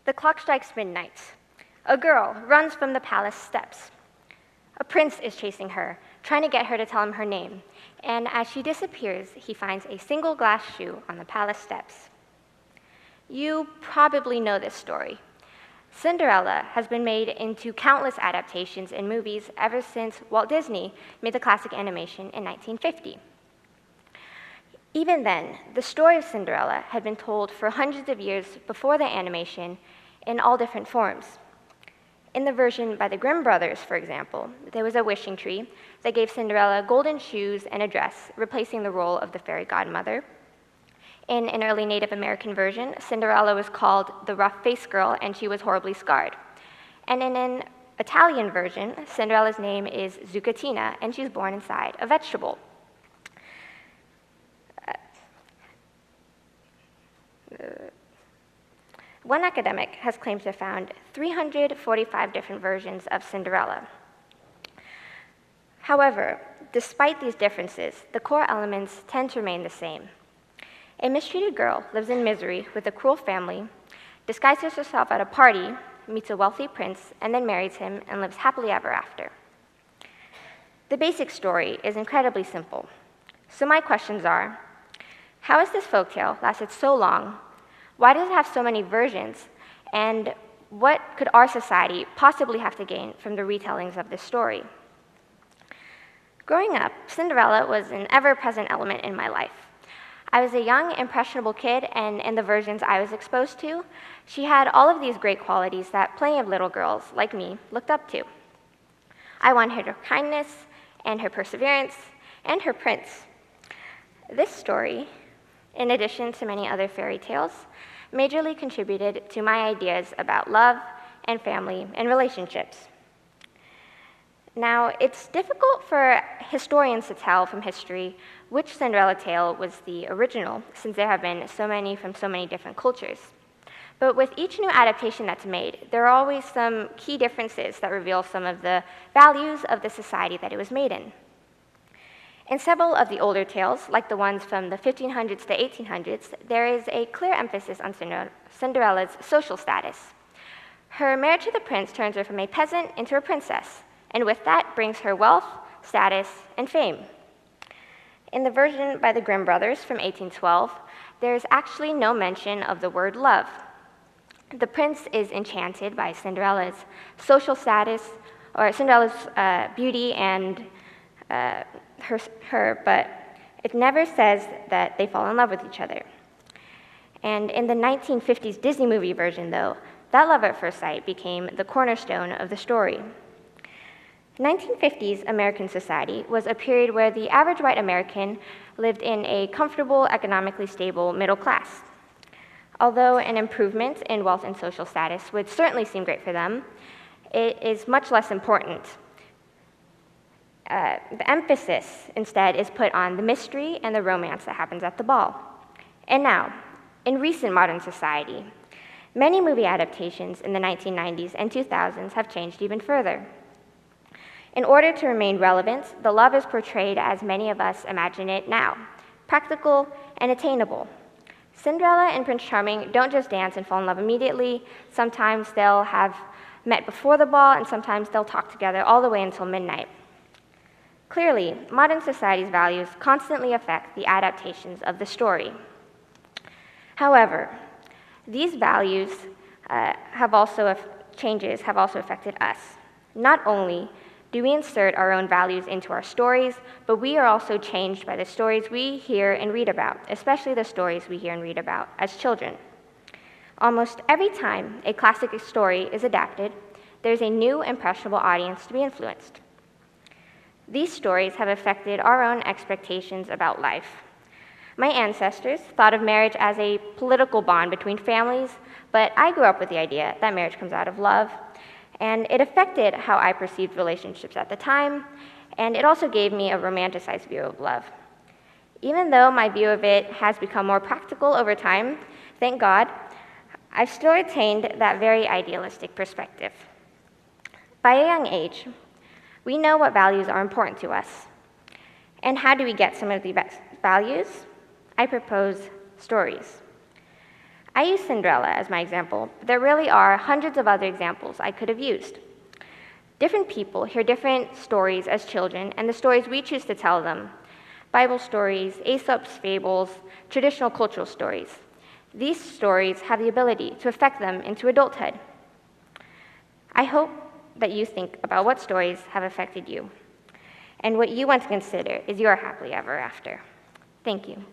The clock strikes midnight. A girl runs from the palace steps. A prince is chasing her, trying to get her to tell him her name, and as she disappears, he finds a single glass shoe on the palace steps. You probably know this story. Cinderella has been made into countless adaptations in movies ever since Walt Disney made the classic animation in 1950. Even then, the story of Cinderella had been told for hundreds of years before the animation in all different forms. In the version by the Grimm brothers, for example, there was a wishing tree that gave Cinderella golden shoes and a dress, replacing the role of the fairy godmother. In an early Native American version, Cinderella was called the rough-faced girl, and she was horribly scarred. And in an Italian version, Cinderella's name is Zuccatina, and she's born inside a vegetable. One academic has claimed to have found 345 different versions of Cinderella. However, despite these differences, the core elements tend to remain the same. A mistreated girl lives in misery with a cruel family, disguises herself at a party, meets a wealthy prince, and then marries him and lives happily ever after. The basic story is incredibly simple. So my questions are, how has this folktale lasted so long? Why does it have so many versions? And what could our society possibly have to gain from the retellings of this story? Growing up, Cinderella was an ever-present element in my life. I was a young, impressionable kid, and in the versions I was exposed to, she had all of these great qualities that plenty of little girls, like me, looked up to. I wanted her kindness, and her perseverance, and her prince. This story, in addition to many other fairy tales, majorly contributed to my ideas about love and family and relationships. Now, it's difficult for historians to tell from history which Cinderella tale was the original, since there have been so many from so many different cultures. But with each new adaptation that's made, there are always some key differences that reveal some of the values of the society that it was made in. In several of the older tales, like the ones from the 1500s to 1800s, there is a clear emphasis on Cinderella's social status. Her marriage to the prince turns her from a peasant into a princess, and with that brings her wealth, status, and fame. In the version by the Grimm brothers from 1812, there is actually no mention of the word love. The prince is enchanted by Cinderella's social status, or Cinderella's beauty and her, but it never says that they fall in love with each other. And in the 1950s Disney movie version, though, that love at first sight became the cornerstone of the story. 1950s American society was a period where the average white American lived in a comfortable, economically stable middle class. Although an improvement in wealth and social status would certainly seem great for them, it is much less important. The emphasis, instead, is put on the mystery and the romance that happens at the ball. And now, in recent modern society, many movie adaptations in the 1990s and 2000s have changed even further. In order to remain relevant, the love is portrayed as many of us imagine it now, practical and attainable. Cinderella and Prince Charming don't just dance and fall in love immediately. Sometimes they'll have met before the ball, and sometimes they'll talk together all the way until midnight. Clearly, modern society's values constantly affect the adaptations of the story. However, these values changes have also affected us. Not only do we insert our own values into our stories, but we are also changed by the stories we hear and read about, especially the stories we hear and read about as children. Almost every time a classic story is adapted, there's a new impressionable audience to be influenced. These stories have affected our own expectations about life. My ancestors thought of marriage as a political bond between families, but I grew up with the idea that marriage comes out of love, and it affected how I perceived relationships at the time, and it also gave me a romanticized view of love. Even though my view of it has become more practical over time, thank God, I've still retained that very idealistic perspective. By a young age, we know what values are important to us. And how do we get some of the values? I propose stories. I used Cinderella as my example, but there really are hundreds of other examples I could have used. Different people hear different stories as children, and the stories we choose to tell them, Bible stories, Aesop's fables, traditional cultural stories. These stories have the ability to affect them into adulthood. I hope that you think about what stories have affected you, and what you want to consider is your happily ever after. Thank you.